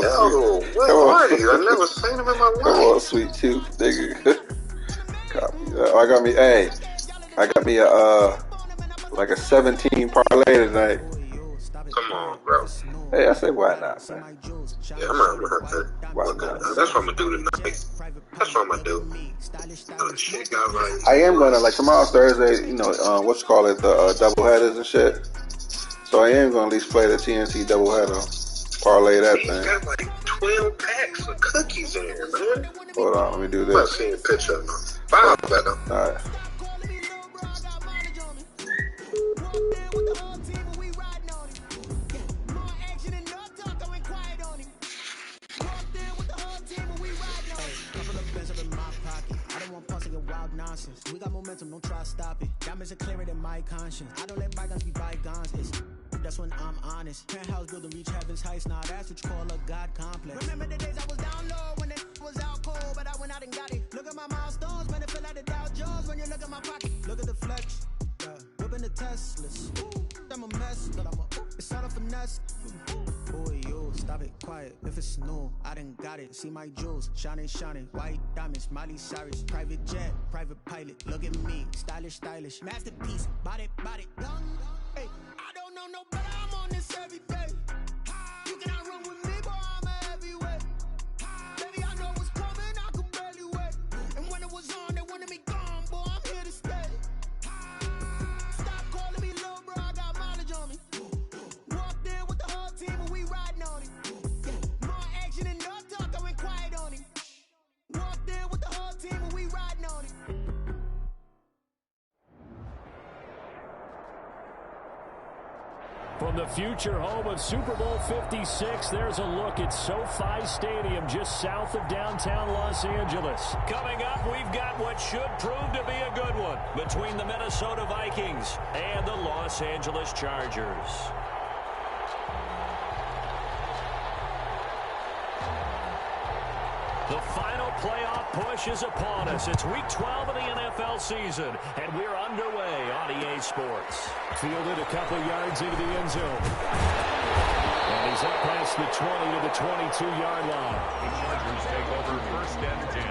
Yo, where are you? I never seen him in my life. Come on, sweet tooth, nigga. Copy that. I got me. Hey, I got me like a 17 parlay tonight. Come on, bro. Hey, I say why not, man? Yeah, I'm gonna have to look at that. That's what I'm gonna do tonight. That's what I'm gonna do. Shit got right. I am gonna, like, tomorrow's Thursday. You know, what's call it, the double headers and shit. So I am gonna at least play the TNT double header, parlay that thing. He's got like 12 packs of cookies in here, man. Hold on, let me do I'm this. not seeing a picture of them. Wow, better. All right. We got momentum, don't try to stop it. Diamonds are clearer than my conscience. I don't let bygones be bygones. That's when I'm honest. Penthouse building reach heaven's heights. Now that's what you call a God complex. Remember the days I was down low when it was out cold, but I went out and got it. Look at my milestones, man, it feel like the Dow Jones when you look at my pocket. Look at the flex, whipping the Teslas. I'm a mess, but it's all a finesse. Boy, yo, stop it, quiet. If it's new, I done got it. See my jewels, shining, shining. White diamonds, Miley Cyrus. Private jet, private pilot. Look at me, stylish, stylish. Masterpiece, body, young. Hey, I don't know no better. I'm on this every day. You cannot run with me, boy. I'm a heavyweight. Baby, I know what's coming. I could barely wait. And when it was on, they wanted me gone, boy. I'm here to stay. Stop calling me little bro. I got mileage on me. Walked in with the whole team and we riding on it. More action and no talk. I went quiet on it. Walked in with the whole team and we riding on it. From the future home of Super Bowl 56, there's a look at SoFi Stadium just south of downtown Los Angeles. Coming up, we've got what should prove to be a good one between the Minnesota Vikings and the Los Angeles Chargers. The final playoff push is upon us. It's week 12 of the NFL season, and we're underway on EA Sports. Fielded a couple yards into the end zone. And he's up past the 20 to the 22-yard line. The Chargers take over first and 10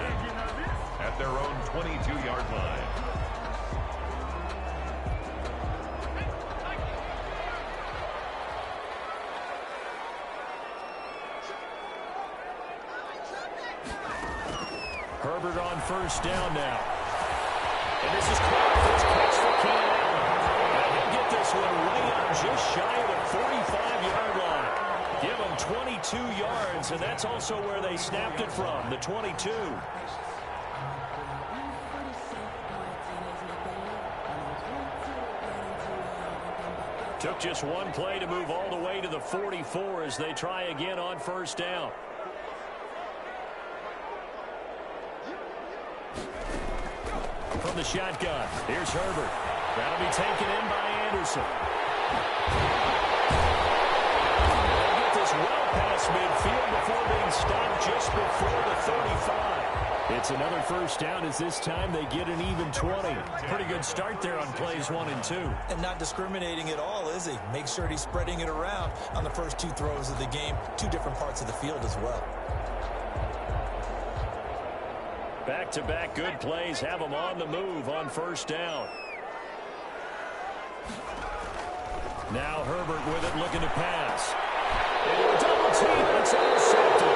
at their own 22-yard line. Herbert on first down now. And this is Clark. First catch for Keenan Allen. And he'll get this one way up just shy of the 45-yard line. Give him 22 yards, and that's also where they snapped it from, the 22. Took just one play to move all the way to the 44 as they try again on first down. From the shotgun, here's Herbert. That'll be taken in by Anderson. They'll get this well past midfield before being stopped just before the 35. It's another first down as this time they get an even 20. Pretty good start there on plays 1 and 2. And not discriminating at all, is he? Make sure he's spreading it around on the first 2 throws of the game. 2 different parts of the field as well. Back-to-back good plays have them on the move on first down. Now Herbert with it, looking to pass. Double team, it's intercepted.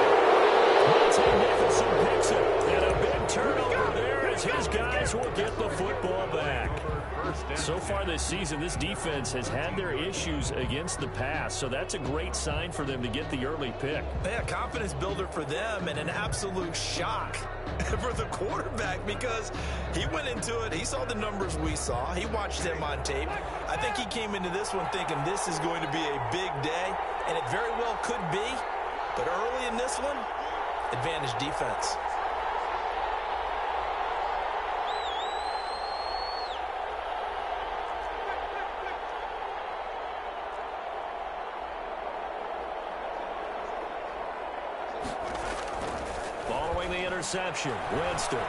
Monte Nicholson picks it, and a big turnover there as his guys will get the football back. So far this season, this defense has had their issues against the pass, so that's a great sign for them to get the early pick. Yeah, confidence builder for them and an absolute shock for the quarterback because he went into it. He saw the numbers we saw. He watched them on tape. I think he came into this one thinking this is going to be a big day, and it very well could be. But early in this one, advantage defense. Following the interception, Winston.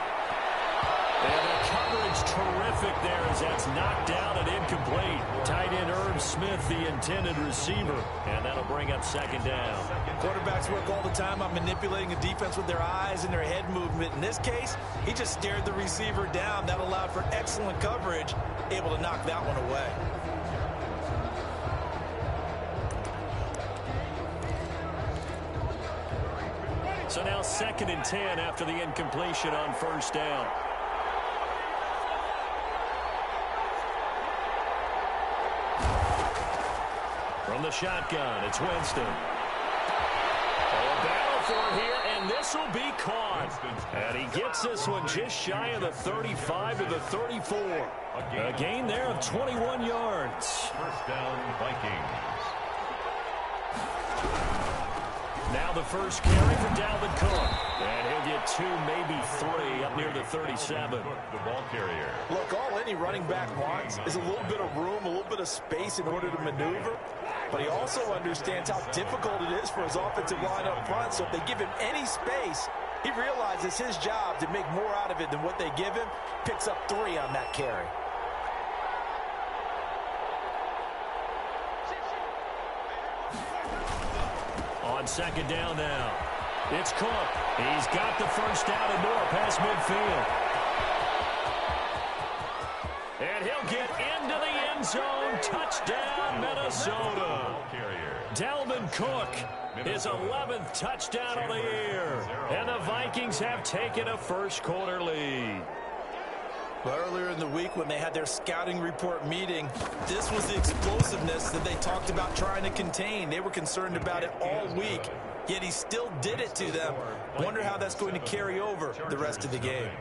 And the coverage terrific there as that's knocked down and incomplete. Tight end Herb Smith, the intended receiver. And that'll bring up second down. Quarterbacks work all the time on manipulating a defense with their eyes and their head movement. In this case, he just stared the receiver down. That allowed for excellent coverage, able to knock that one away. So now 2nd and 10 after the incompletion on first down. From the shotgun, it's Winston. A battle for it here, and this will be caught. And he gets this one just shy of the 35 to the 34. A gain there of 21 yards. First down, Vikings. Now the first carry for Dalvin Cook. And he'll get 2, maybe 3 up near the 37. The ball carrier. Look, all any running back wants is a little bit of room, a little bit of space in order to maneuver. But he also understands how difficult it is for his offensive line up front. So if they give him any space, he realizes his job to make more out of it than what they give him. Picks up 3 on that carry. On second down now, it's Cook. He's got the first down and more past midfield. And he'll get into the end zone. Touchdown, Minnesota. Dalvin Cook, his 11th touchdown of the year. And the Vikings have taken a first quarter lead. Well, earlier in the week when they had their scouting report meeting, this was the explosiveness that they talked about trying to contain. They were concerned about it all week, yet he still did it to them. Wonder how that's going to carry over the rest of the game.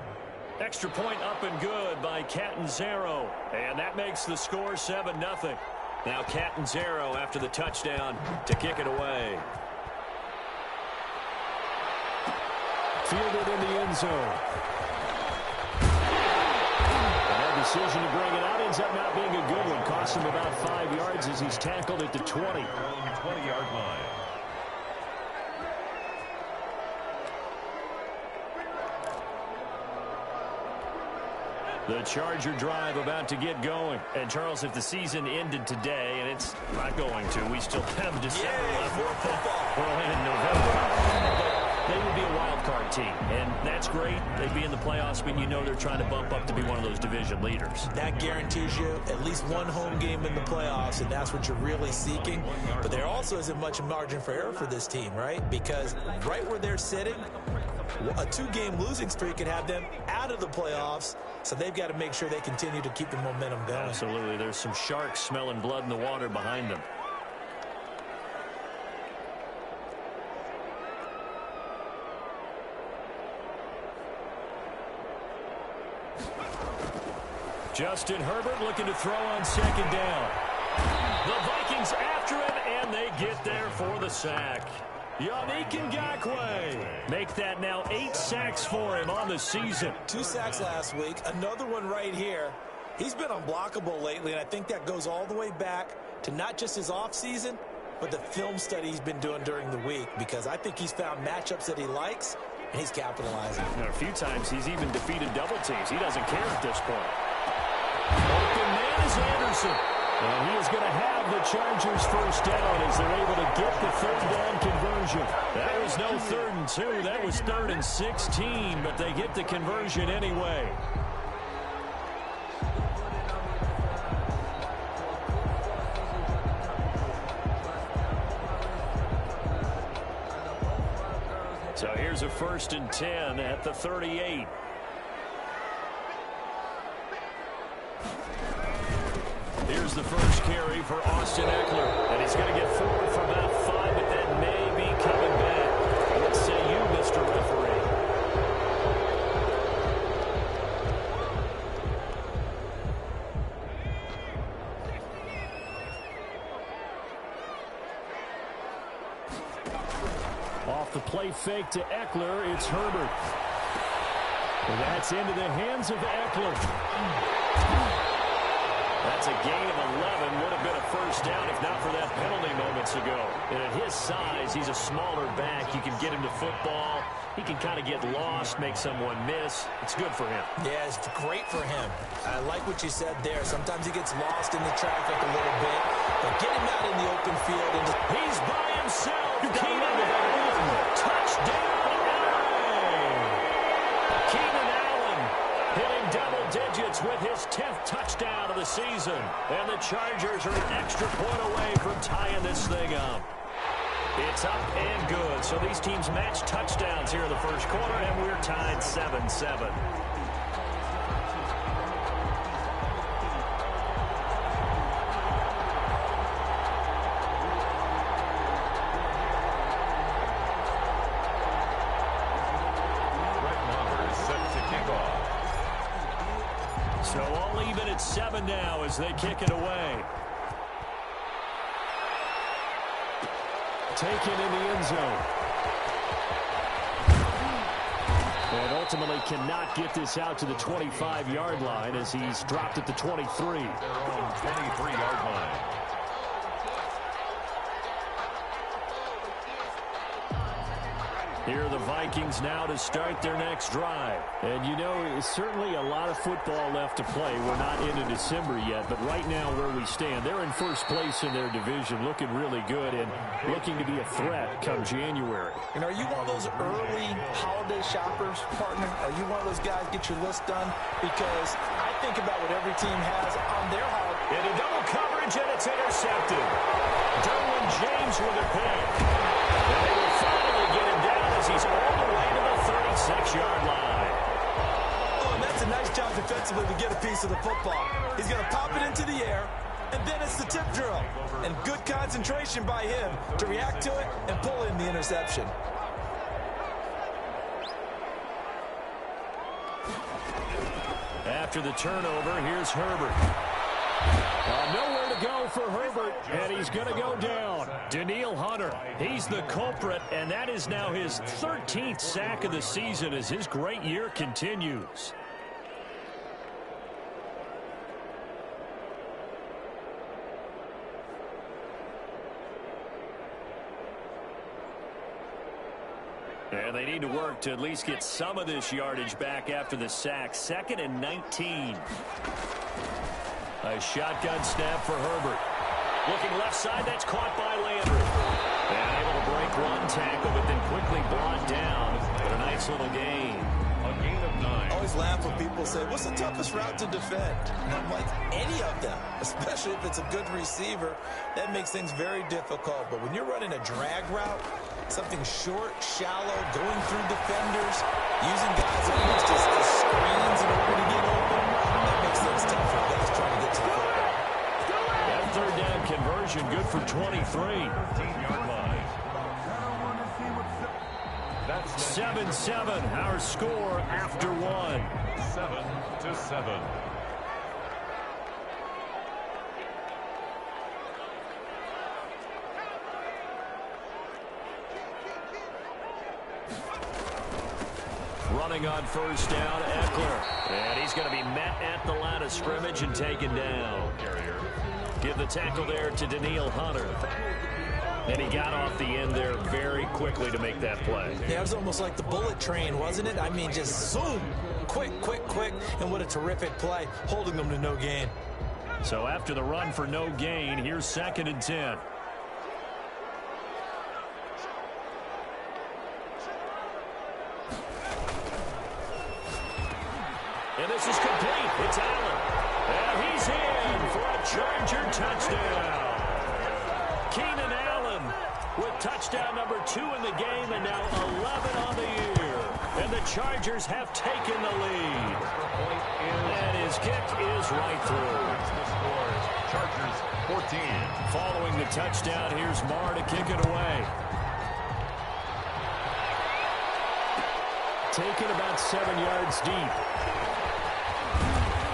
Extra point up and good by Catanzaro. And that makes the score 7-0. Now Catanzaro after the touchdown to kick it away. Fielded in the end zone. Decision to bring it out ends up not being a good one. Cost him about 5 yards as he's tackled at the 20. 20-yard line. The Charger drive about to get going. And, Charles, if the season ended today, and it's not going to, we still have December left. More football. We're in November. They would be a wild card team, and that's great. They'd be in the playoffs, but you know they're trying to bump up to be one of those division leaders. That guarantees you at least one home game in the playoffs, and that's what you're really seeking. But there also isn't much margin for error for this team, right? Because right where they're sitting, a 2-game losing streak could have them out of the playoffs, so they've got to make sure they continue to keep the momentum going. Absolutely. There's some sharks smelling blood in the water behind them. Justin Herbert looking to throw on second down. The Vikings after him, and they get there for the sack. Yannick Ngakoue make that now 8 sacks for him on the season. 2 sacks last week, another one right here. He's been unblockable lately, and I think that goes all the way back to not just his offseason, but the film study he's been doing during the week, because I think he's found matchups that he likes, and he's capitalizing. And a few times he's even defeated double teams. He doesn't care at this point. Open man is Anderson. And he is going to have the Chargers first down as they're able to get the 3rd down conversion. That was no 3rd and 2. That was 3rd and 16, but they get the conversion anyway. So here's a 1st and 10 at the 38. Here's the first carry for Austin Eckler. And he's going to get forward for about 5, but then maybe coming back. What say you, Mr. Referee? Off the play fake to Eckler, it's Herbert. And that's into the hands of Eckler. That's a gain of 11. Would have been a first down if not for that penalty moments ago. And at his size, he's a smaller back. You can get him to football. He can kind of get lost, make someone miss. It's good for him. Yeah, it's great for him. I like what you said there. Sometimes he gets lost in the traffic a little bit. But get him out in the open field. And he's by himself. Keenan Allen. Touchdown, LA. Keenan Allen hitting double digits with his 10th touchdown of the season. And the Chargers are an extra point away from tying this thing up. It's up and good. So these teams match touchdowns here in the first quarter, and we're tied 7-7. So all even at 7 now as they kick it away. Taken in the end zone. And ultimately cannot get this out to the 25-yard line as he's dropped at the 23. Their own 23-yard line. Here are the Vikings now to start their next drive. And, you know, certainly a lot of football left to play. We're not into December yet, but right now where we stand, they're in first place in their division, looking really good and looking to be a threat come January. And are you one of those early holiday shoppers, partner? Are you one of those guys get your list done? Because I think about what every team has on their holiday. Into double coverage, and it's intercepted. Derwin James with a pick. And they will finally get him down as he's all the way to the 36-yard line. Oh, and that's a nice job defensively to get a piece of the football. He's going to pop it into the air, and then it's the tip drill. And good concentration by him to react to it and pull in the interception. After the turnover, here's Herbert. Nowhere to go for Herbert, and he's going to go down. Danielle Hunter, he's the culprit, and that is now his 13th sack of the season as his great year continues. And they need to work to at least get some of this yardage back after the sack. 2nd and 19. A shotgun snap for Herbert. Looking left side, that's caught by Landry. And able to break one tackle, but then quickly brought down. But a nice little gain. A gain of 9. I always laugh when people say, what's the toughest route to defend? And I'm like, any of them, especially if it's a good receiver. That makes things very difficult. But when you're running a drag route, something short, shallow, going through defenders, using guys almost as screens in order to get open, that makes things tougher. Guys trying to get to the football. That third down conversion good for 23. 13-yard line. That's 7-7, our score after 1. 7-7. Running on first down, Eckler. And he's going to be met at the line of scrimmage and taken down. Give the tackle there to Danielle Hunter. And he got off the end there very quickly to make that play. Yeah, it was almost like the bullet train, wasn't it? I mean, just zoom. Quick, quick, quick. And what a terrific play, holding them to no gain. So after the run for no gain, here's 2nd and 10. And this is complete. It's Allen. And he's in for a Charger touchdown. Keenan Allen with touchdown number 2 in the game and now 11 on the year. And the Chargers have taken the lead. And his kick is right through. The score is Chargers 14. Following the touchdown, here's Marr to kick it away. Taken about 7 yards deep.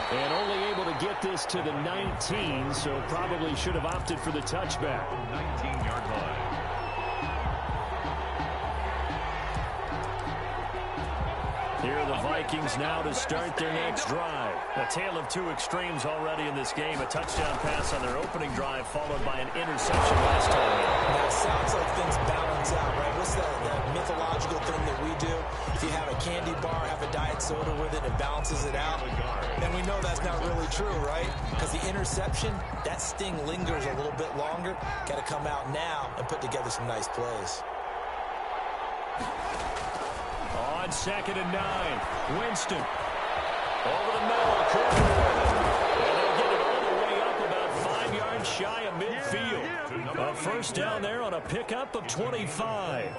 And only able to get this to the 19, so probably should have opted for the touchback. 19-yard line. Here are the Vikings now to start their next drive. A tale of two extremes already in this game. A touchdown pass on their opening drive, followed by an interception last time. Now, it sounds like things balance out, right? What's that mythological thing that we do? If you have a candy bar, have a diet soda with it, it balances it out. And we know that's not really true, right? Because the interception, that sting lingers a little bit longer. Got to come out now and put together some nice plays. On 2nd and 9, Winston. Over the middle, Cooper. And they'll get it all the way up about 5 yards shy of midfield. A first down there on a pickup of 25.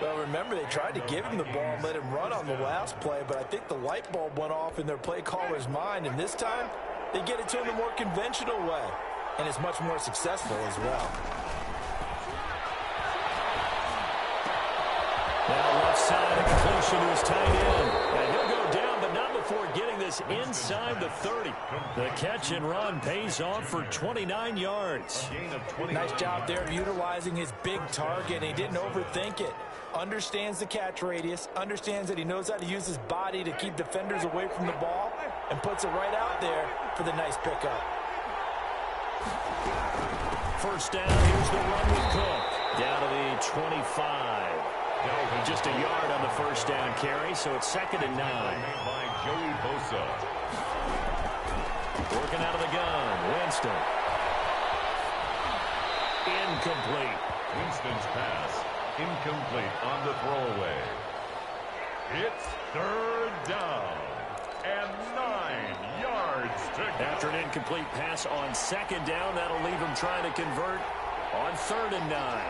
Well, remember, they tried to give him the ball and let him run on the last play, but I think the light bulb went off in their play caller's mind, and this time they get it to him a more conventional way, and it's much more successful as well. Now left side, a completion to his tight end. And he'll go down, but not before getting this inside the 30. The catch and run pays off for 29 yards. Nice job there of utilizing his big target. He didn't overthink it. Understands the catch radius, understands that he knows how to use his body to keep defenders away from the ball, and puts it right out there for the nice pickup. First down, here's the run with Cook. Down to the 25. Just a yard on the first down carry, so it's 2nd and 9. By Joey Bosa. Working out of the gun, Winston. Incomplete. Winston's pass incomplete on the throwaway. It's 3rd down and 9 yards to go. After an incomplete pass on 2nd down, that'll leave him trying to convert on 3rd and 9.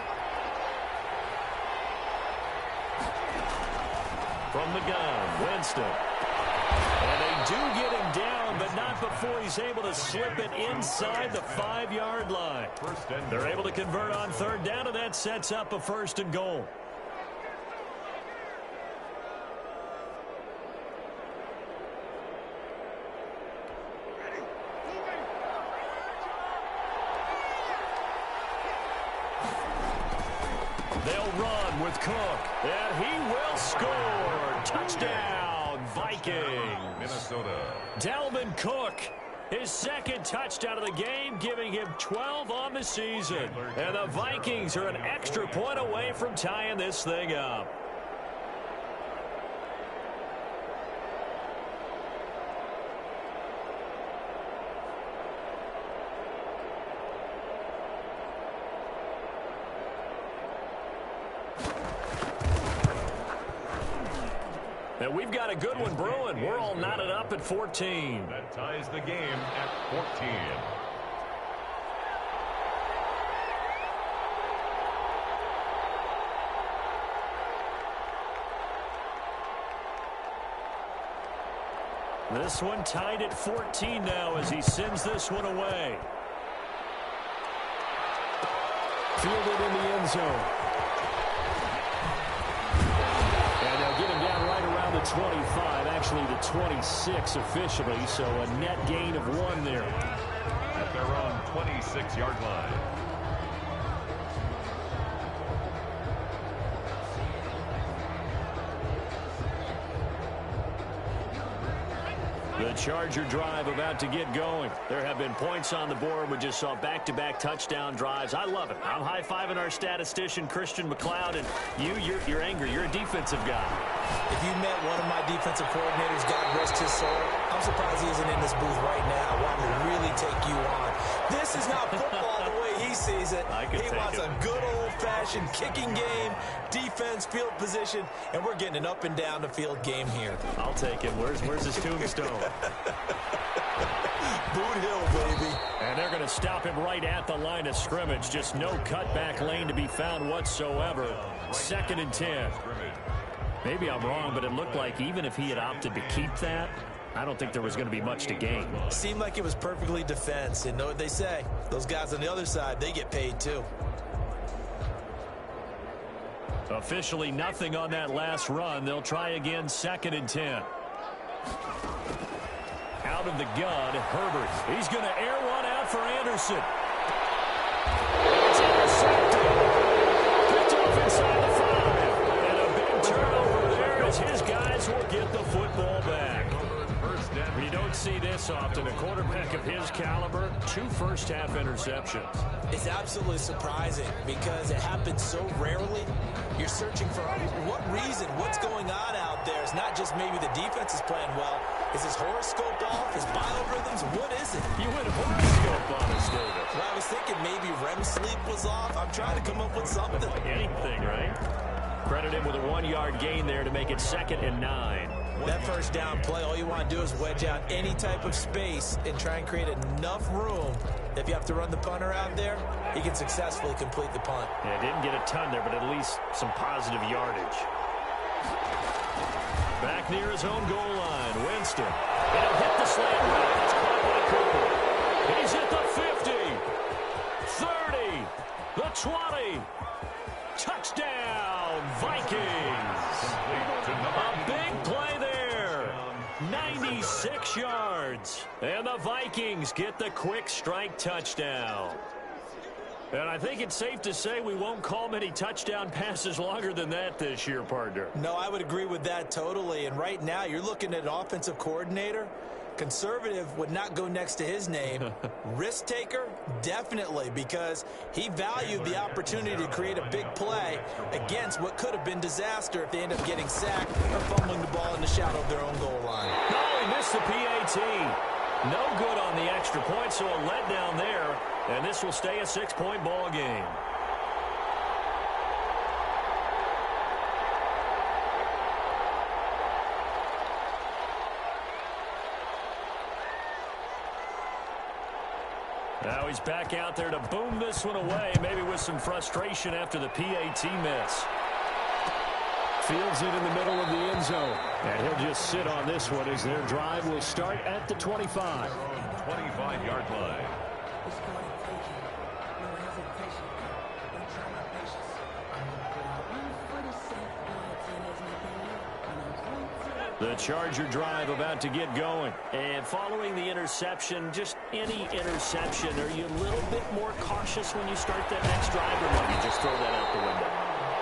From the gun, Winston. And they do get him down, but not before he's able to slip it inside the 5-yard line. They're able to convert on 3rd down, and that sets up a 1st and goal. They'll run with Cook, and he will score. Touchdown, Vikings. Minnesota. Dalvin Cook, his 2nd touchdown of the game, giving him 12 on the season. And the Vikings are an extra point away from tying this thing up. And we've got a good one brewing. We're all knotted up at 14. That ties the game at 14. This one tied at 14 now as he sends this one away. Fielded in the end zone. And they'll get him down right around the 25, actually the 26 officially, so a net gain of 1 there. At their own 26-yard line. The Charger drive about to get going. There have been points on the board. We just saw back-to-back touchdown drives. I love it. I'm high-fiving our statistician, Christian McLeod, and you're angry. You're a defensive guy. If you met one of my defensive coordinators, God rest his soul, I'm surprised he isn't in this booth right now wanting to really take you on. This is not football the way he sees it. He wants a good old-fashioned kicking game, defense, field position, and we're getting an up-and-down-the-field game here. I'll take him. Where's his tombstone? Boot Hill, baby. And they're going to stop him right at the line of scrimmage. Just no cutback lane to be found whatsoever. 2nd and 10. Maybe I'm wrong, but it looked like even if he had opted to keep that, I don't think there was going to be much to gain. Seemed like it was perfectly defense. And know what they say? Those guys on the other side, they get paid too. Officially nothing on that last run. They'll try again 2nd and 10. Out of the gun, Herbert. He's going to air one out for Anderson. It's intercepted. Picked off inside the 5. And a big turnover there as his guys will get don't see this often. A quarterback of his caliber, 2 first-half interceptions. It's absolutely surprising because it happens so rarely. You're searching for what reason, what's going on out there. It's not just maybe the defense is playing well. Is his horoscope off? His biorhythms? What is it? You went horoscope on us, David. Well, I was thinking maybe REM sleep was off. I'm trying to come up with something. Anything, right? Credit him with a 1-yard gain there to make it 2nd and 9. That first down play, all you want to do is wedge out any type of space and try and create enough room. If you have to run the punter out there, he can successfully complete the punt. Yeah, didn't get a ton there, but at least some positive yardage. Back near his own goal line, Winston. And he'll hit the slant route. It's caught by Cooper. He's at the 50, 30, the 20. Touchdown, Vikings. A big play there. 96 yards. And the Vikings get the quick strike touchdown. And I think it's safe to say we won't call many touchdown passes longer than that this year, partner. No, I would agree with that totally. And right now, you're looking at an offensive coordinator. Conservative would not go next to his name. Risk taker, definitely, because he valued the opportunity to create a big play against what could have been disaster if they end up getting sacked or fumbling the ball in the shadow of their own goal line. No, he missed the PAT. No good on the extra point, so a letdown there. And this will stay a 6-point ball game. Now he's back out there to boom this one away, maybe with some frustration after the PAT miss. Fields it in the middle of the end zone. And he'll just sit on this one as their drive will start at the 25. 25-yard line. The Charger drive about to get going. And following the interception, just any interception, are you a little bit more cautious when you start that next drive, or might you just throw that out the window?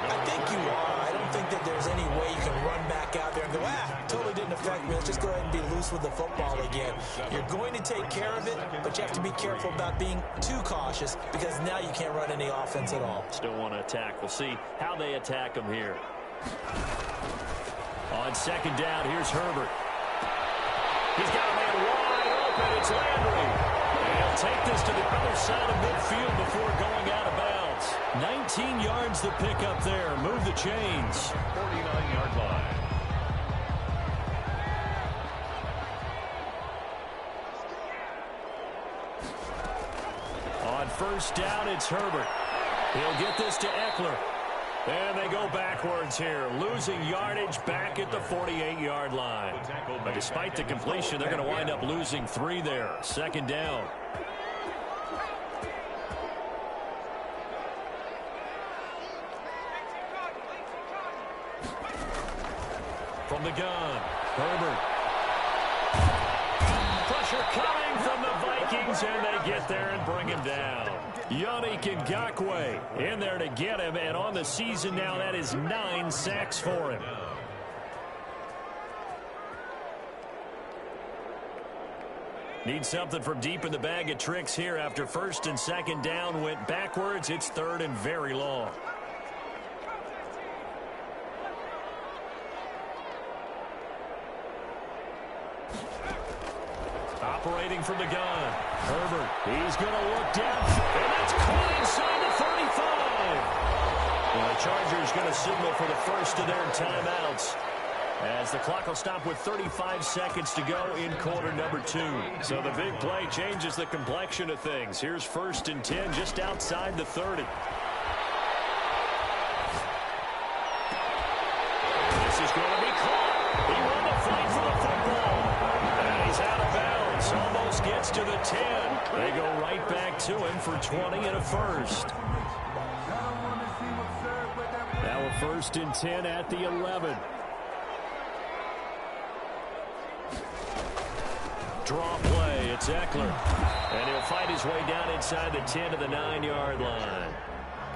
I think you are. I don't think that there's any way you can run back out there and go, totally didn't affect me. Let's just go ahead and be loose with the football again. You're going to take care of it, but you have to be careful about being too cautious because now you can't run any offense at all. Still want to attack. We'll see how they attack them here. On 2nd down, here's Herbert. He's got a man wide open. It's Landry. And he'll take this to the other side of midfield before going out of bounds. 19 yards to pick up there. Move the chains. 49-yard line. On 1st down, it's Herbert. He'll get this to Eckler. And they go backwards here, losing yardage back at the 48-yard line. But despite the completion, they're going to wind up losing 3 there. 2nd down. From the gun, Herbert. Pressure coming from the Vikings, and they get there and bring him down. Yannick Ngakoue in there to get him, and on the season now, that is 9 sacks for him. Need something from deep in the bag of tricks here after 1st and 2nd down went backwards. It's 3rd and very long. Operating from the gun. Herbert, he's going to look down, and that's caught inside the 35. Well, the Chargers going to signal for the first of their timeouts as the clock will stop with 35 seconds to go in quarter number 2. So the big play changes the complexion of things. Here's 1st and 10 just outside the 30. This is going to be caught. He won the fight for the football. And he's out of bounds. Almost gets to the 10. They go right back to him for 20 and a first. Now a 1st and 10 at the 11. Draw play. It's Eckler. And he'll fight his way down inside the 10 to the 9-yard line.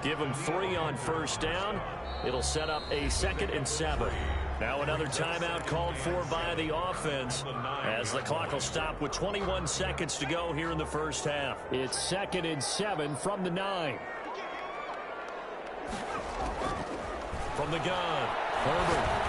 Give him 3 on first down. It'll set up a 2nd and 7. Now another timeout called for by the offense as the clock will stop with 21 seconds to go here in the first half. It's 2nd and 7 from the 9. From the gun, Herbert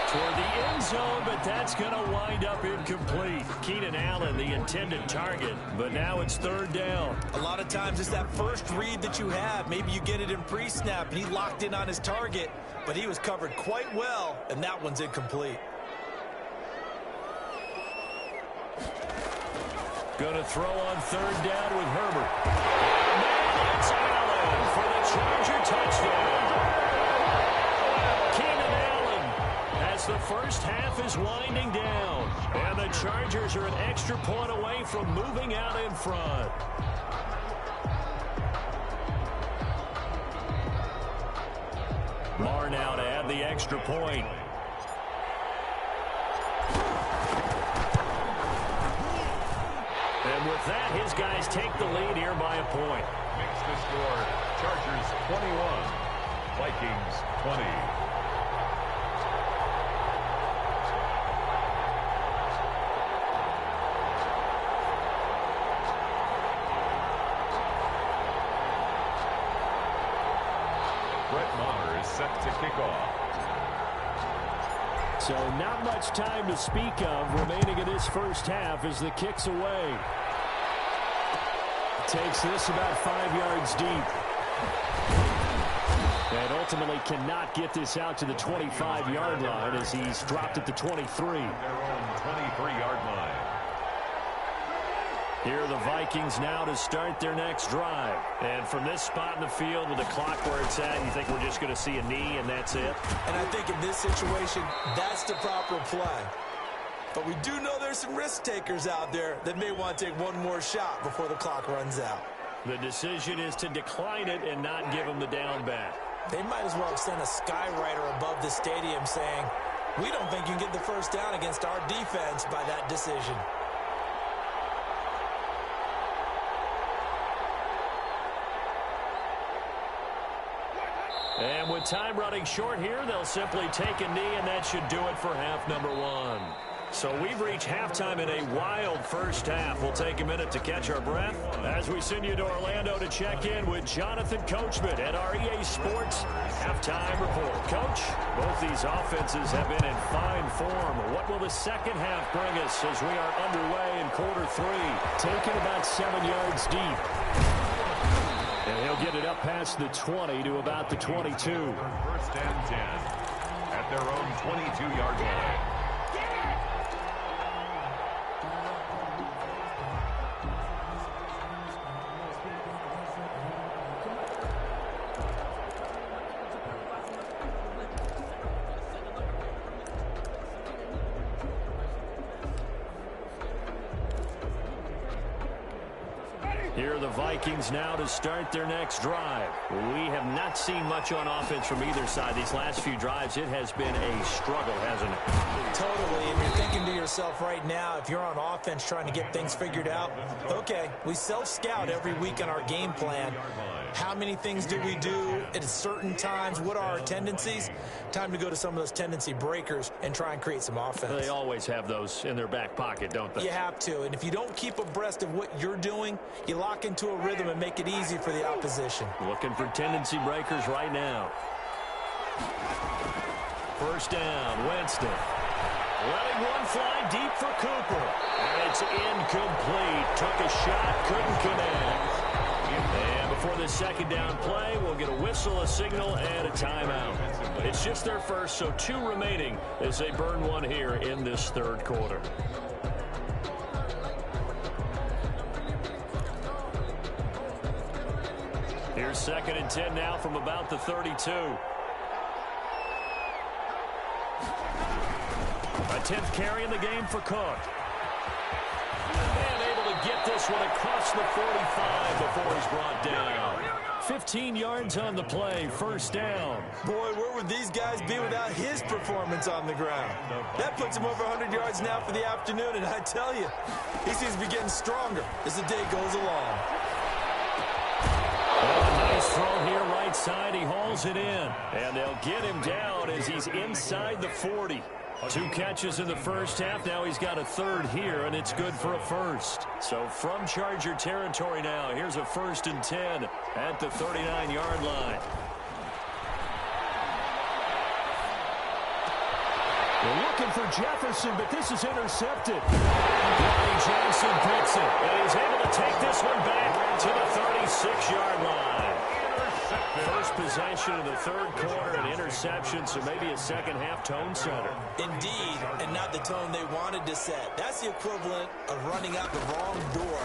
toward the end zone, but that's going to wind up incomplete. Keenan Allen, the intended target, but now it's 3rd down. A lot of times it's that first read that you have. Maybe you get it in pre-snap, and he locked in on his target, but he was covered quite well, and that one's incomplete. Going to throw on 3rd down with Herbert. And it's Allen for the Charger touchdown. Keenan Allen, as the first half is winding down, and the Chargers are an extra point away from moving out in front. Marr now to add the extra point. And with that, his guys take the lead here by a point. Makes the score Chargers 21, Vikings 20. Set to kick off. So not much time to speak of remaining in this first half as the kick's away. Takes this about 5 yards deep. And ultimately cannot get this out to the 25-yard line as he's dropped at the 23. Their own 23-yard line. Here are the Vikings now to start their next drive. And from this spot in the field with the clock where it's at, you think we're just going to see a knee and that's it? And I think in this situation, that's the proper play. But we do know there's some risk takers out there that may want to take one more shot before the clock runs out. The decision is to decline it and not give them the down back. They might as well have sent a skywriter above the stadium saying, we don't think you can get the first down against our defense by that decision. And with time running short here, they'll simply take a knee, and that should do it for half number 1. So we've reached halftime in a wild first half. We'll take a minute to catch our breath as we send you to Orlando to check in with Jonathan Coachman at our EA Sports Halftime Report. Coach, both these offenses have been in fine form. What will the second half bring us as we are underway in quarter 3? Taken about 7 yards deep. And he'll get it up past the 20 to about the 22. 1st and 10 at their own 22-yard line. Here are the Vikings now to start their next drive. We have not seen much on offense from either side. These last few drives, it has been a struggle, hasn't it? Totally, and you're thinking to yourself right now, if you're on offense trying to get things figured out, okay, we self-scout every week on our game plan. How many things do we do at certain times? What are our tendencies? Time to go to some of those tendency breakers and try and create some offense. They always have those in their back pocket, don't they? You have to, and if you don't keep abreast of what you're doing, you lock into a rhythm and make it easy for the opposition. Looking for tendency breakers right now. First down, Winston. Letting one fly deep for Cooper. And it's incomplete. Took a shot, couldn't connect. And before the second down play, we'll get a whistle, a signal, and a timeout. It's just their first, so 2 remaining as they burn one here in this third quarter. Here's 2nd and 10 now from about the 32. A 10th carry in the game for Cook. And able to get this one across the 45 before he's brought down. 15 yards on the play, first down. Boy, where would these guys be without his performance on the ground? That puts him over 100 yards now for the afternoon, and I tell you, he seems to be getting stronger as the day goes along. Well, a nice throw here right side. He hauls it in. And they'll get him down as he's inside the 40. 2 catches in the first half. Now he's got a third here, and it's good for a first. So from Charger territory now, here's a 1st and 10 at the 39-yard line. They're looking for Jefferson, but this is intercepted. Ronnie Johnson picks it, and he's able to take this one back to the 36-yard line. First possession of the third quarter, an interception, so maybe a second-half tone setter. Indeed, and not the tone they wanted to set. That's the equivalent of running out the wrong door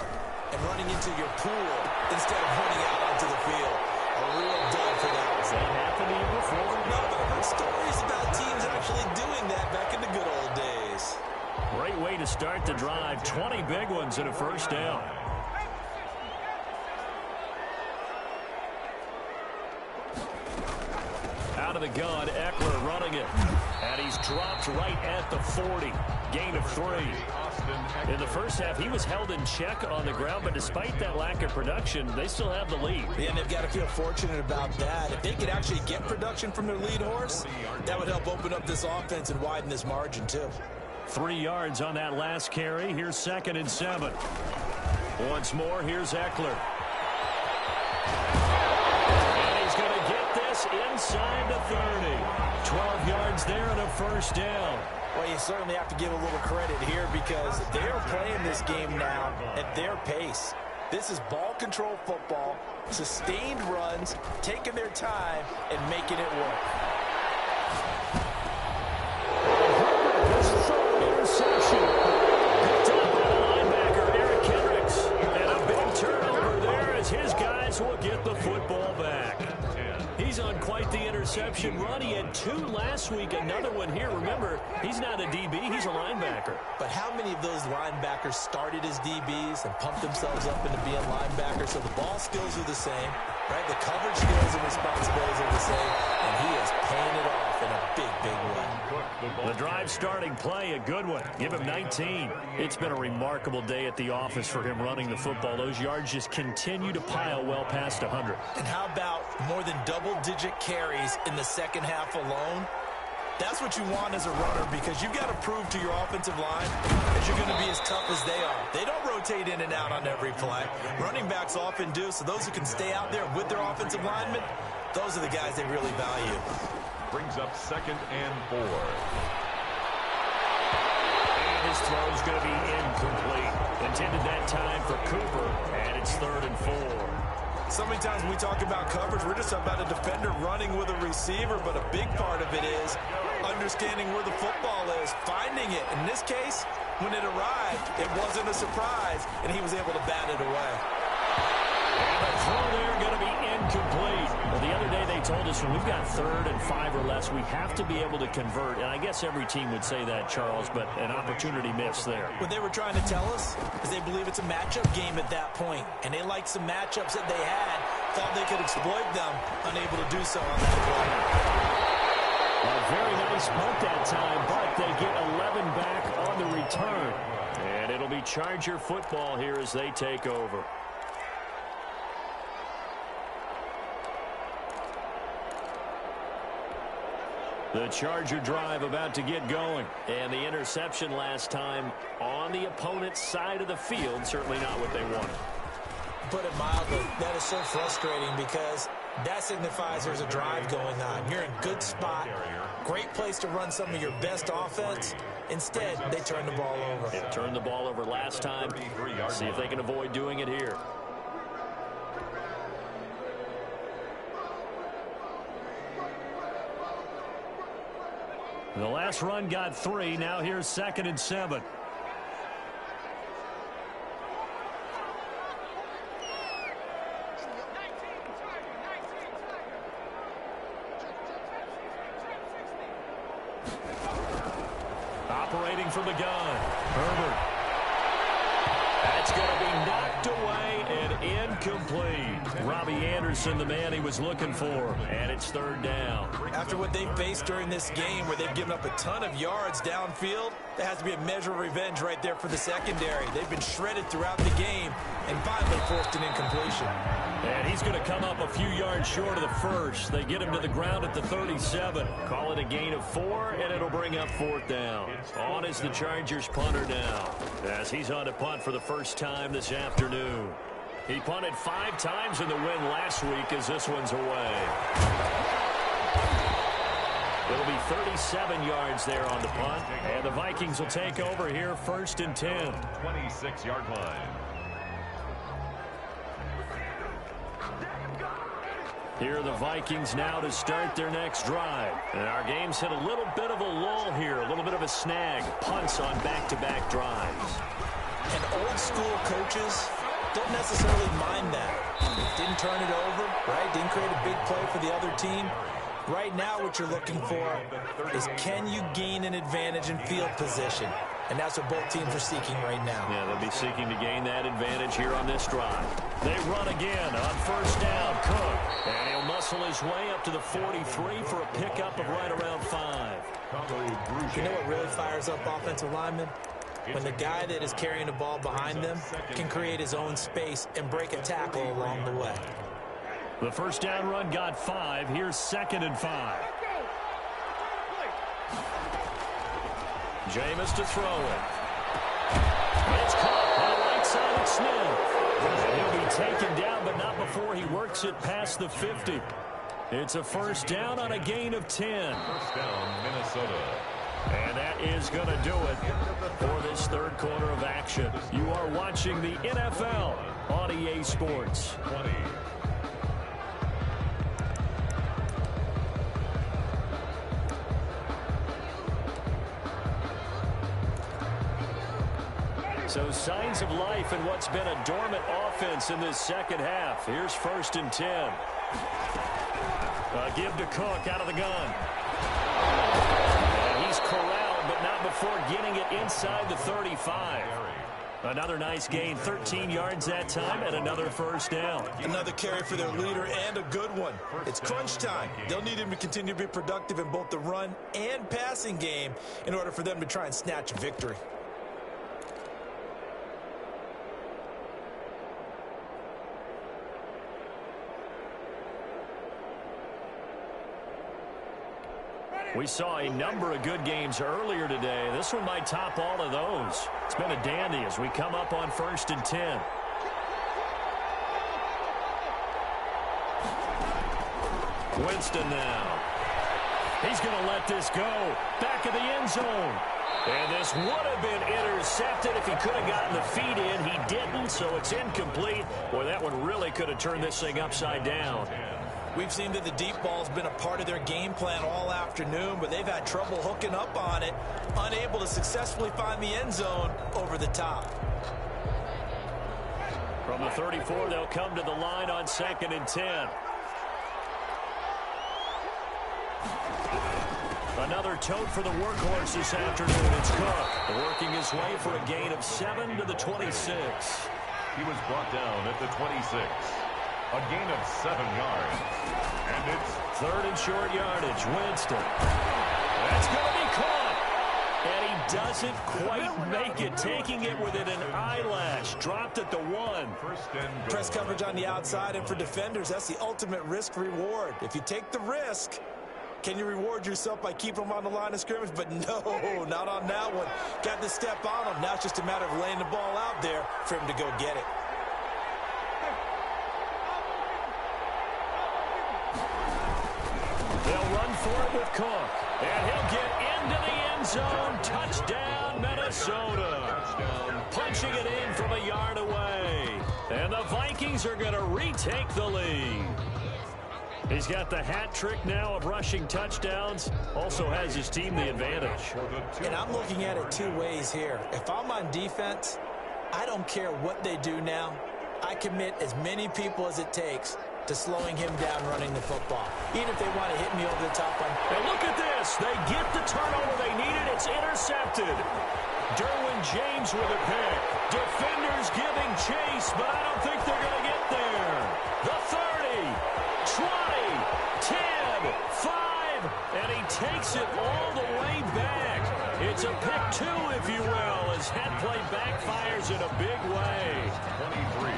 and running into your pool instead of running out onto the field. A real dud for that. Has that happened to you before? No, but I've heard stories about teams actually doing that back in the good old days. Great way to start the drive. 20 big ones and a first down. Out of the gun, Eckler running it. And he's dropped right at the 40. Gain of 3. In the first half, he was held in check on the ground, but despite that lack of production, they still have the lead. Yeah, and they've got to feel fortunate about that. If they could actually get production from their lead horse, that would help open up this offense and widen this margin, too. 3 yards on that last carry. Here's 2nd and 7. Once more, here's Eckler. And he's going to get this inside the 30. 12 yards there and a first down. Well, you certainly have to give a little credit here because they are playing this game now at their pace. This is ball control football, sustained runs, taking their time, and making it work. Interception. Picked up by the linebacker, Eric Kendricks. And a big turnover there as his guys will get the football back. He's on quite the interception run. He had 2 last week, another one here. Remember, he's not a DB, he's a linebacker. But how many of those linebackers started as DBs and pumped themselves up into being linebackers? So the ball skills are the same, right? The coverage skills and responsibilities are the same, and he is paying it off in a big, big way. The drive starting play, a good one. Give him 19. It's been a remarkable day at the office for him running the football. Those yards just continue to pile well past 100. And how about more than double-digit carries in the second half alone? That's what you want as a runner because you've got to prove to your offensive line that you're going to be as tough as they are. They don't rotate in and out on every play. Running backs often do, so those who can stay out there with their offensive linemen, those are the guys they really value. Brings up 2nd and 4. And his throw's going to be incomplete. Intended that time for Cooper, and it's 3rd and 4. So many times when we talk about coverage, we're just about a defender running with a receiver, but a big part of it is understanding where the football is, finding it. In this case, when it arrived, it wasn't a surprise, and he was able to bat it away. And the throw there going to be incomplete. Well, the other day they told us when we've got 3rd and 5 or less, we have to be able to convert. And I guess every team would say that, Charles, but an opportunity missed there. What they were trying to tell us is they believe it's a matchup game at that point, and they liked some matchups that they had, thought they could exploit them, unable to do so on that play. A very nice punt that time, but they get 11 back on the return. And it'll be Charger football here as they take over. The Charger drive about to get going. And the interception last time on the opponent's side of the field, certainly not what they wanted. Put it mildly, that is so frustrating because that signifies there's a drive going on. You're in good spot, great place to run some of your best offense. Instead, they turn the ball over. They turned the ball over last time. See if they can avoid doing it here. The last run got 3. Now here's 2nd and 7. Operating from the gun. Herbert. That's going to be knocked away and incomplete. Robbie Anderson, the man he was looking for. And it's 3rd down. After what they faced during this game where they've given up a ton of yards downfield, There has to be a measure of revenge right there for the secondary. They've been shredded throughout the game and finally forced an incompletion. And he's going to come up a few yards short of the first. They get him to the ground at the 37. Call it a gain of 4, and it'll bring up 4th down. On is the Chargers punter now, as he's on to punt for the first time this afternoon. He punted 5 times in the win last week as this one's away. It'll be 37 yards there on the punt, and the Vikings will take over here 1st and 10. 26-yard line. Here are the Vikings now to start their next drive. And our game's hit a little bit of a lull here, a little bit of a snag. Punts on back-to-back drives. And old-school coaches don't necessarily mind that. Didn't turn it over, right? Didn't create a big play for the other team. Right now what you're looking for is, can you gain an advantage in field position? And that's what both teams are seeking right now. Yeah, they'll be seeking to gain that advantage here on this drive. They run again on 1st down. Cook. And he'll muscle his way up to the 43 for a pickup of right around 5. You know what really fires up offensive linemen? When the guy that is carrying the ball behind them can create his own space and break a tackle along the way. The 1st down run got 5. Here's 2nd and 5. Jameis to throw it. It's caught on the right side of Smith. And he'll be taken down, but not before he works it past the 50. It's a 1st down on a gain of 10. 1st down, Minnesota. And that is going to do it for this 3rd quarter of action. You are watching the NFL on EA Sports. 20. So signs of life in what's been a dormant offense in this second half. Here's 1st and 10. Give to Cook out of the gun. And he's corralled, but not before getting it inside the 35. Another nice gain, 13 yards that time, and another 1st down. Another carry for their leader, and a good one. It's crunch time. They'll need him to continue to be productive in both the run and passing game in order for them to try and snatch a victory. We saw a number of good games earlier today. This one might top all of those. It's been a dandy as we come up on 1st and 10. Winston now. He's going to let this go. Back of the end zone. And this would have been intercepted if he could have gotten the feet in. He didn't, so it's incomplete. Boy, that one really could have turned this thing upside down. We've seen that the deep ball's been a part of their game plan all afternoon, but they've had trouble hooking up on it, unable to successfully find the end zone over the top. From the 34, they'll come to the line on 2nd and 10. Another tote for the workhorse this afternoon. It's Cook working his way for a gain of 7 to the 26. He was brought down at the 26. A gain of 7 yards. And it's 3rd and short yardage. Winston. That's going to be caught. And he doesn't quite make it. Taking it within an eyelash. Dropped at the 1. Press coverage on the outside, and for defenders, that's the ultimate risk reward. If you take the risk, can you reward yourself by keeping them on the line of scrimmage? But no, not on that one. Got to step on him. Now it's just a matter of laying the ball out there for him to go get it. They'll run for it with Cook. And he'll get into the end zone. Touchdown, Minnesota. Punching it in from a yard away. And the Vikings are going to retake the lead. He's got the hat trick now of rushing touchdowns. Also has his team the advantage. And I'm looking at it 2 ways here. If I'm on defense, I don't care what they do now. I commit as many people as it takes to slowing him down running the football. Even if they want to hit me over the top on. And look at this. They get the turnover they needed. It's intercepted. Derwin James with a pick. Defenders giving chase, but I don't think they're going to get there. The 30, 20, 10, 5, and he takes it all the way back. It's a pick two, if you will, as head play backfires in a big way. 23.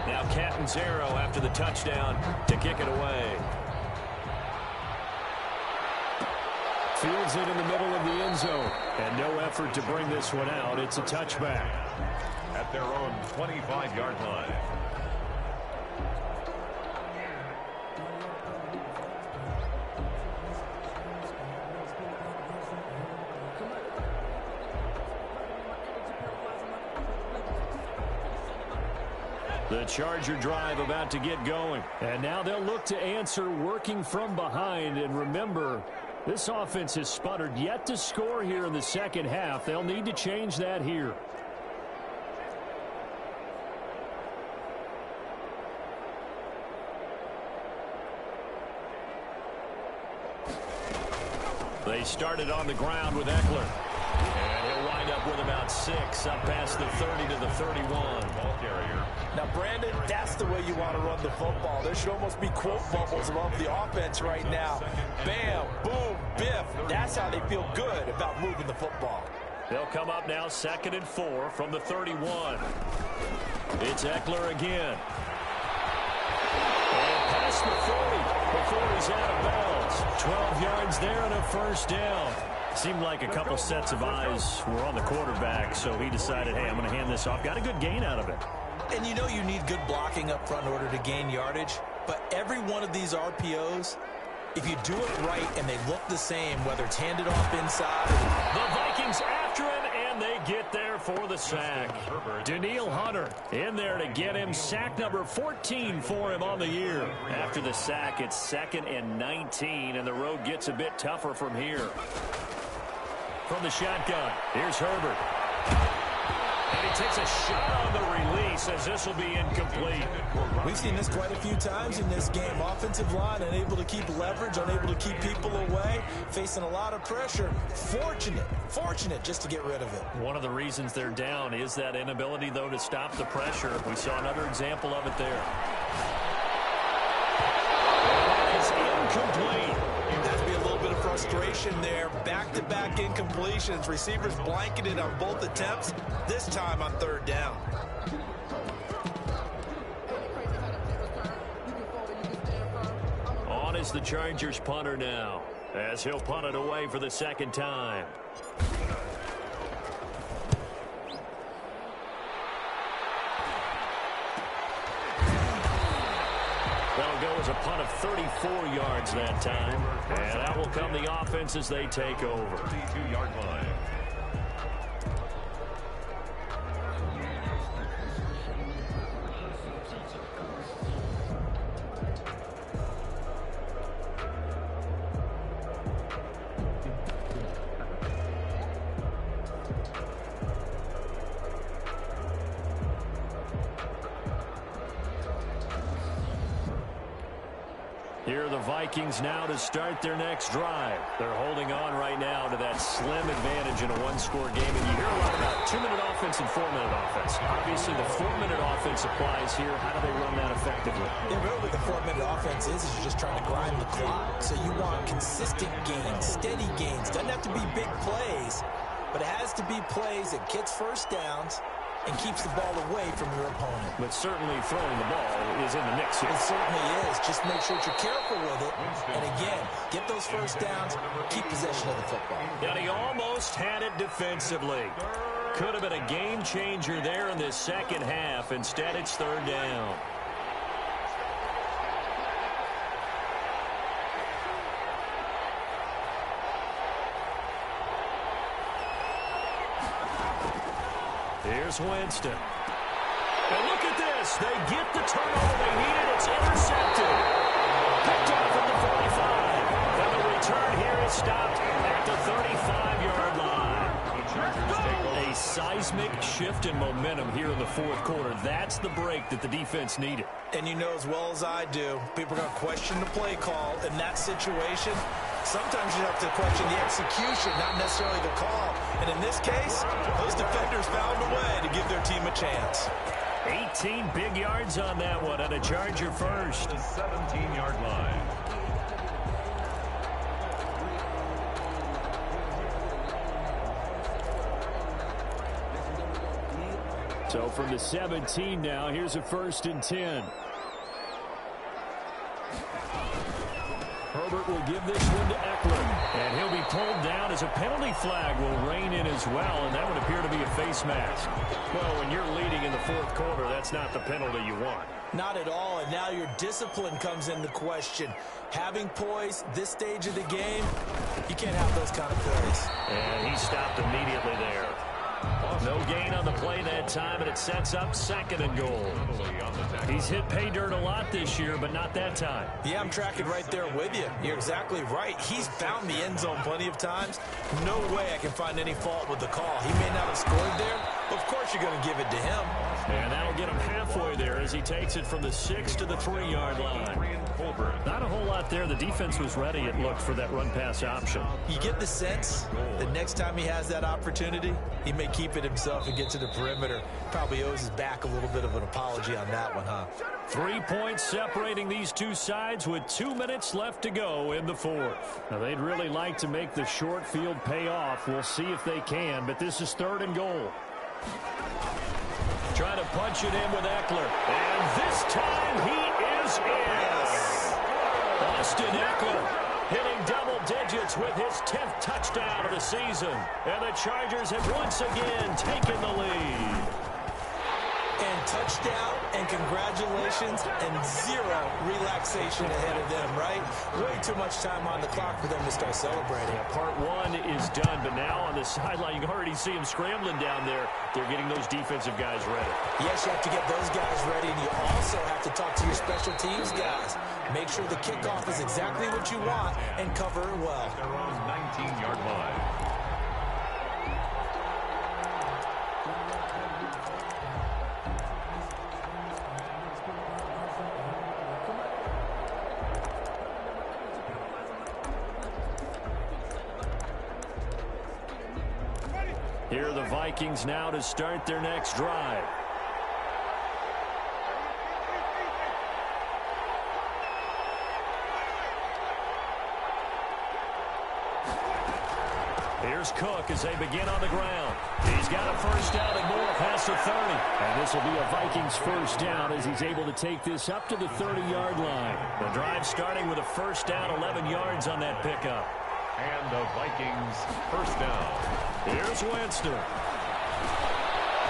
Now Catanzaro after the touchdown to kick it away. Fields it in the middle of the end zone. And no effort to bring this one out. It's a touchback. At their own 25-yard line. The Charger drive about to get going. And now they'll look to answer working from behind. And remember, this offense has sputtered yet to score here in the second half. They'll need to change that here. They started on the ground with Eckler. And he'll wind up with about 6 up past the 30 to the 31. Ball carrier. Now, Brandon, that's the way you want to run the football. There should almost be quote bubbles above the offense right now. Bam, boom, biff. That's how they feel good about moving the football. They'll come up now 2nd and 4 from the 31. It's Eckler again. And past the 40 before he's out of bounds. 12 yards there and a first down. Seemed like a couple sets of eyes were on the quarterback, so he decided, hey, I'm going to hand this off. Got a good gain out of it. And you know you need good blocking up front in order to gain yardage. But every one of these RPOs, if you do it right and they look the same, whether it's handed off inside or the Vikings after him, and they get there for the sack. Danielle Hunter in there to get him. Sack number 14 for him on the year. After the sack, it's 2nd and 19, and the road gets a bit tougher from here. From the shotgun, here's Herbert. And he takes a shot on the release as this will be incomplete. We've seen this quite a few times in this game. Offensive line unable to keep leverage, unable to keep people away, facing a lot of pressure. Fortunate just to get rid of it. One of the reasons they're down is that inability, though, to stop the pressure. We saw another example of it there. It's incomplete. There's be a little bit of frustration there. Back-to-back incompletions. Receivers blanketed on both attempts, this time on 3rd down. On is the Chargers punter now, as he'll punt it away for the 2nd time. That'll go as a punt of 34 yards that time. And that will come the offense as they take over. 32-yard line. Here are the Vikings now to start their next drive. They're holding on right now to that slim advantage in a one-score game. And you hear a lot about 2-minute offense and 4-minute offense. Obviously, the 4-minute offense applies here. How do they run that effectively? Yeah, really what the 4-minute offense is you're just trying to grind the clock. So you want consistent gains, steady gains. Doesn't have to be big plays, but it has to be plays that gets first downs and keeps the ball away from your opponent. But certainly throwing the ball is in the mix here. It certainly is. Just make sure that you're careful with it. And again, get those first downs, keep possession of the football. And he almost had it defensively. Could have been a game changer there in this second half. Instead, it's 3rd down. Here's Winston. And look at this. They get the turnover they needed. It's intercepted. Picked off at the 45. And the return here is stopped at the 35-yard line. A seismic shift in momentum here in the 4th quarter. That's the break that the defense needed. And you know as well as I do, people are going to question the play call in that situation. Sometimes you have to question the execution, not necessarily the call. And in this case, those defenders found a way to give their team a chance. 18 big yards on that one, and a Charger first. The 17-yard line. So from the 17 now, here's a 1st and 10. Herbert will give this one to Eckler, and he'll be pulled down as a penalty flag will rein in as well, and that would appear to be a face mask. Well, when you're leading in the 4th quarter, that's not the penalty you want. Not at all, and now your discipline comes into question. Having poise this stage of the game, you can't have those kind of plays. And he stopped immediately there. No gain on the play that time, and it sets up 2nd and goal. He's hit pay dirt a lot this year, but not that time. Yeah, I'm tracking right there with you. You're exactly right. He's found the end zone plenty of times. No way I can find any fault with the call. He may not have scored there, but of course you're going to give it to him. And that'll get him halfway there as he takes it from the 6 to the 3-yard line. Not a whole lot there. The defense was ready, it looked, for that run-pass option. You get the sense that next time he has that opportunity, he may keep it himself and get to the perimeter. Probably owes his back a little bit of an apology on that one, huh? 3 points separating these two sides with 2 minutes left to go in the 4th. Now, they'd really like to make the short field pay off. We'll see if they can, but this is 3rd and goal. Trying to punch it in with Eckler. And this time he is in. Austin Eckler hitting double digits with his 10th touchdown of the season. And the Chargers have once again taken the lead. And touchdown, and congratulations, and 0 relaxation ahead of them, right? Way too much time on the clock for them to start celebrating. Yeah, part 1 is done, but now on the sideline, you can already see them scrambling down there. They're getting those defensive guys ready. Yes, you have to get those guys ready, and you also have to talk to your special teams guys. Make sure the kickoff is exactly what you want and cover it well. Their own 19-yard line. Here are the Vikings now to start their next drive. Here's Cook as they begin on the ground. He's got a first down and more past the 30. And this will be a Vikings first down as he's able to take this up to the 30-yard line. The drive starting with a first down, 11 yards on that pickup. And the Vikings first down. Here's Winston.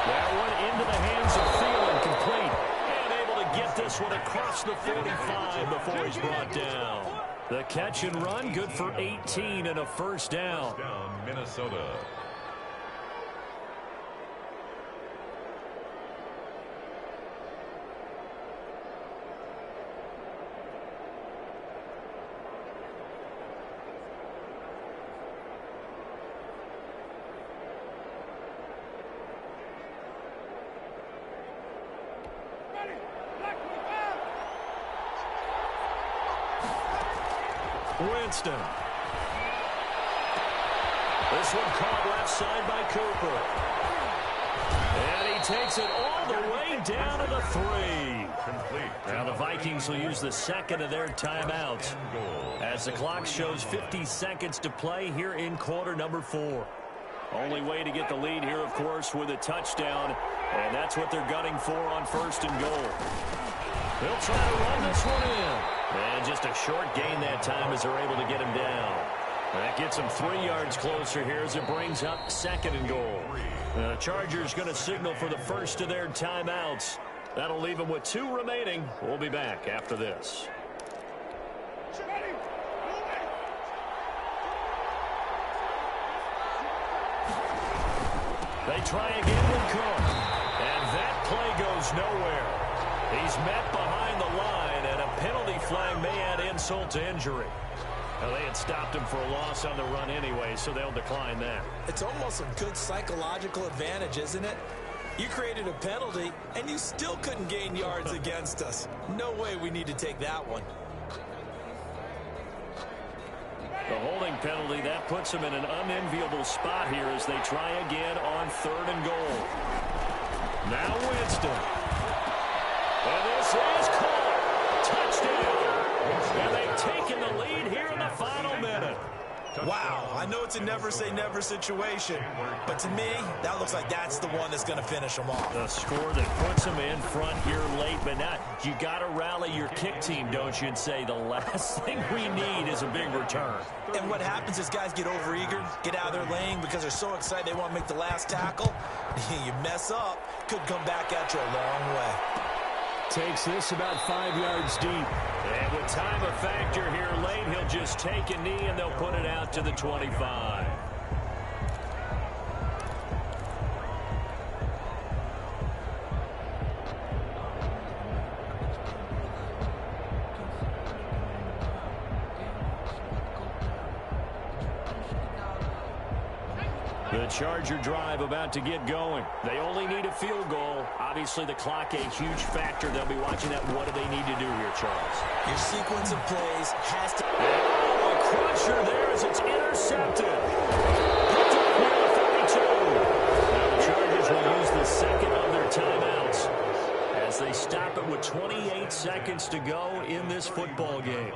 That one into the hands of Thielen, complete. And able to get this one across the 45 before he's brought down. The catch and run, good for 18 and a first down. Minnesota. Winston. This one caught left side by Cooper. And he takes it all the way down to the 3. Complete. Now the Vikings will use the 2nd of their timeouts as the clock shows 50 seconds to play here in quarter number 4. Only way to get the lead here, of course, with a touchdown. And that's what they're gunning for on 1st and goal. They'll try to run this one in. And just a short gain that time as they're able to get him down. That gets him 3 yards closer here as it brings up 2nd and goal. The Chargers going to signal for the first of their timeouts. That'll leave them with 2 remaining. We'll be back after this. They try again with Cook. And that play goes nowhere. He's met behind the line, and a penalty flag may add insult to injury. Now, they had stopped him for a loss on the run anyway, so they'll decline that. It's almost a good psychological advantage, isn't it? You created a penalty, and you still couldn't gain yards against us. No way we need to take that one. The holding penalty, that puts them in an unenviable spot here as they try again on 3rd and goal. Now Winston. And this is caught. Touchdown. And they've taken the lead here in the final minute. Wow, I know it's a never-say-never situation, but to me, that looks like that's the one that's going to finish them off. The score that puts them in front here late, but not. You got to rally your kick team, don't you, and say the last thing we need is a big return. And what happens is guys get overeager, get out of their lane because they're so excited they want to make the last tackle. You mess up, could come back at you a long way. Takes this about 5 yards deep. And with time a factor here late, he'll just take a knee and they'll put it out to the 25. The Charger drive about to get going. They only need a field goal. Obviously, the clock a huge factor. They'll be watching that. What do they need to do here, Charles? Your sequence of plays has to... Oh, a crusher there as it's intercepted. Picked up near the 32. Now the Chargers will use the second of their timeouts as they stop it with 28 seconds to go in this football game.